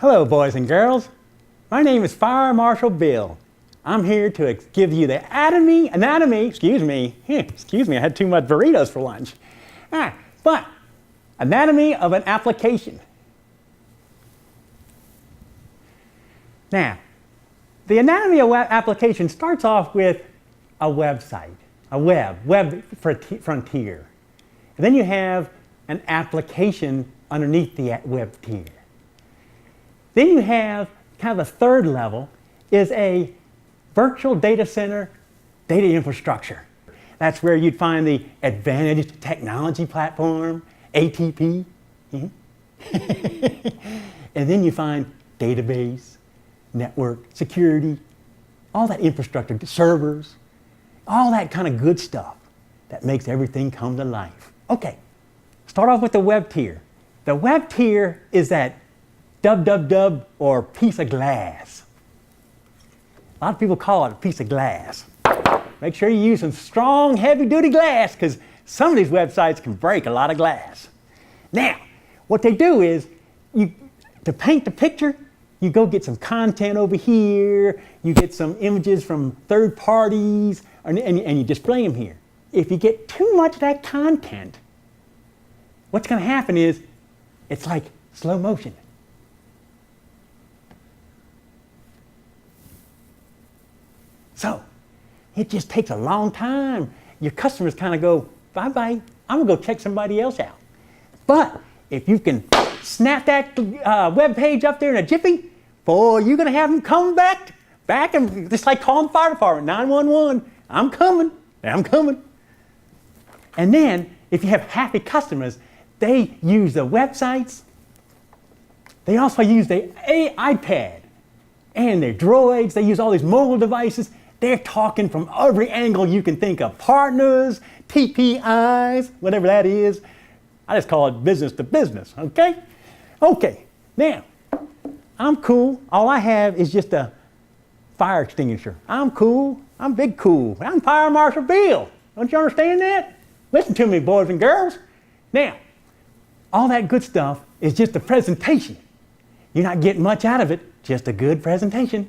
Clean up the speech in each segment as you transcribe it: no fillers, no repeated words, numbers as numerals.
Hello, boys and girls. My name is Fire Marshal Bill. I'm here to give you the anatomy, excuse me, I had too much burritos for lunch. But anatomy of an application. Now, the anatomy of a web application starts off with a website, a web frontier. And then you have an application underneath the web tier. Then you have kind of a third level is a virtual data center data infrastructure. That's where you'd find the Advantage Technology Platform, ATP. And then you find database, network, security, all that infrastructure, servers, all that kind of good stuff that makes everything come to life. Okay, start off with the web tier. The web tier is that dub or piece of glass. A lot of people call it a piece of glass. Make sure you use some strong, heavy-duty glass because some of these websites can break a lot of glass. Now, what they do is, to paint the picture, you go get some content over here, you get some images from third parties, and you display them here. If you get too much of that content, what's going to happen is, it's like slow motion. So, it just takes a long time. Your customers kind of go, bye-bye, I'm going to go check somebody else out. But if you can snap that web page up there in a jiffy, boy, you're going to have them come back and just like calling the fire department, 911, I'm coming. And then, if you have happy customers, they use the websites. They also use the iPad and their droids. They use all these mobile devices. They're talking from every angle you can think of. Partners, TPIs, whatever that is. I just call it business to business, okay? Okay, now, I'm cool. All I have is just a fire extinguisher. I'm cool. I'm big cool. I'm Fire Marshal Bill. Don't you understand that? Listen to me, boys and girls. Now, all that good stuff is just a presentation. You're not getting much out of it, just a good presentation.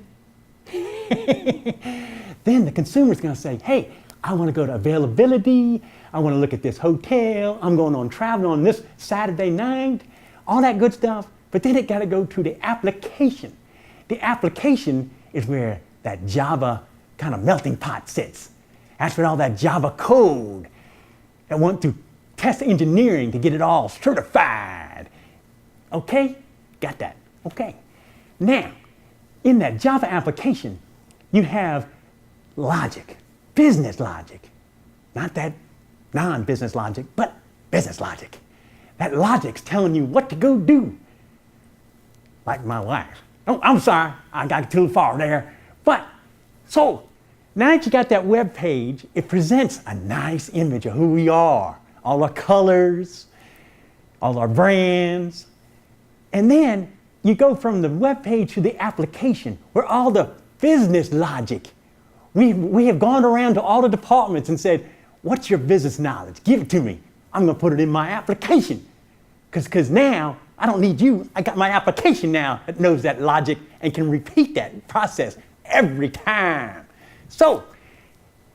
Then the consumer's going to say, hey, I want to go to availability. I want to look at this hotel. I'm going on traveling on this Saturday night. All that good stuff. But then it got to go to the application. The application is where that Java kind of melting pot sits. That's where all that Java code that went through test engineering to get it all certified. Okay? Got that. Okay. Now, in that Java application, you have logic, business logic. Not that non-business logic, but business logic. That logic's telling you what to go do. Like my wife. Oh, I'm sorry, I got too far there. But, so, now that you got that web page, it presents a nice image of who we are. All our colors, all our brands. And then you go from the web page to the application where all the business logic. We have gone around to all the departments and said, what's your business knowledge? Give it to me. I'm going to put it in my application. Because now, I don't need you. I got my application now that knows that logic and can repeat that process every time. So,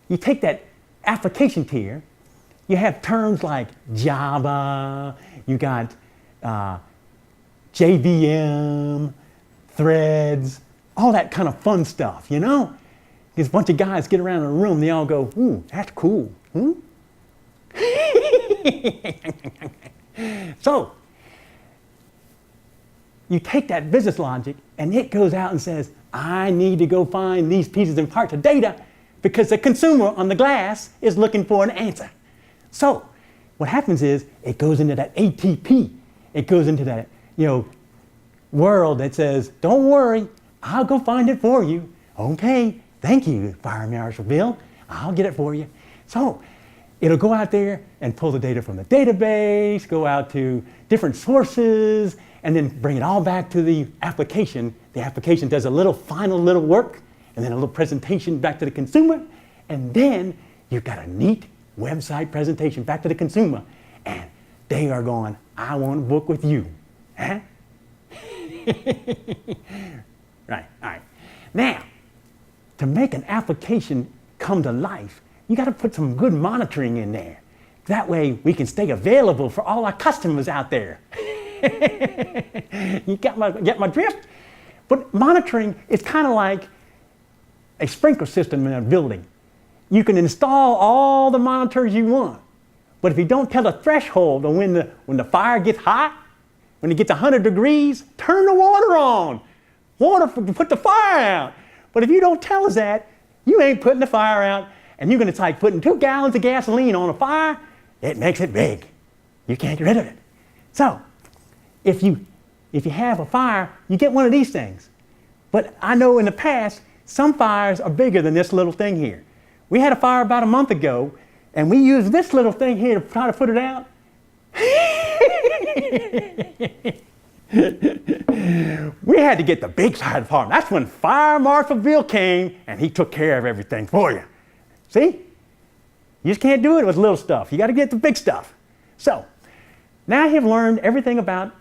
you take that application tier, you have terms like Java, you got JVM, threads, all that kind of fun stuff, you know? There's a bunch of guys get around in a room, they all go, ooh, that's cool. So, you take that business logic and it goes out and says, I need to go find these pieces and parts of data because the consumer on the glass is looking for an answer. So, what happens is it goes into that ATP. It goes into that, world that says, don't worry, I'll go find it for you. Okay, thank you, Fire Marshal Bill. I'll get it for you. So, it'll go out there and pull the data from the database, go out to different sources, and then bring it all back to the application. The application does a final little work, and then a little presentation back to the consumer, and then you've got a neat website presentation back to the consumer, and they are going, I want to book with you. Huh? Right, all right. Now, to make an application come to life, you got to put some good monitoring in there. That way we can stay available for all our customers out there. You get my drift? But monitoring is kind of like a sprinkler system in a building. You can install all the monitors you want, but if you don't tell the threshold of when the fire gets hot, when it gets 100 degrees, turn the water on. Water to put the fire out. But if you don't tell us that, you ain't putting the fire out, and you're going to like putting 2 gallons of gasoline on a fire, it makes it big. You can't get rid of it. So, if you have a fire, you get one of these things. But I know in the past, some fires are bigger than this little thing here. We had a fire about a month ago, and we used this little thing here to try to put it out. We had to get the big fire department. That's when Fire Marshal Bill came, and he took care of everything for you. See? You just can't do it with little stuff. You got to get the big stuff. So, now you've learned everything about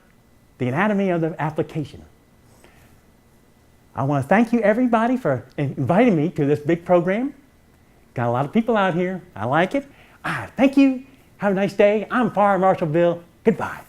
the anatomy of the application. I want to thank you, everybody, for inviting me to this big program. Got a lot of people out here. I like it. Thank you. Have a nice day. I'm Fire Marshal Bill. Goodbye.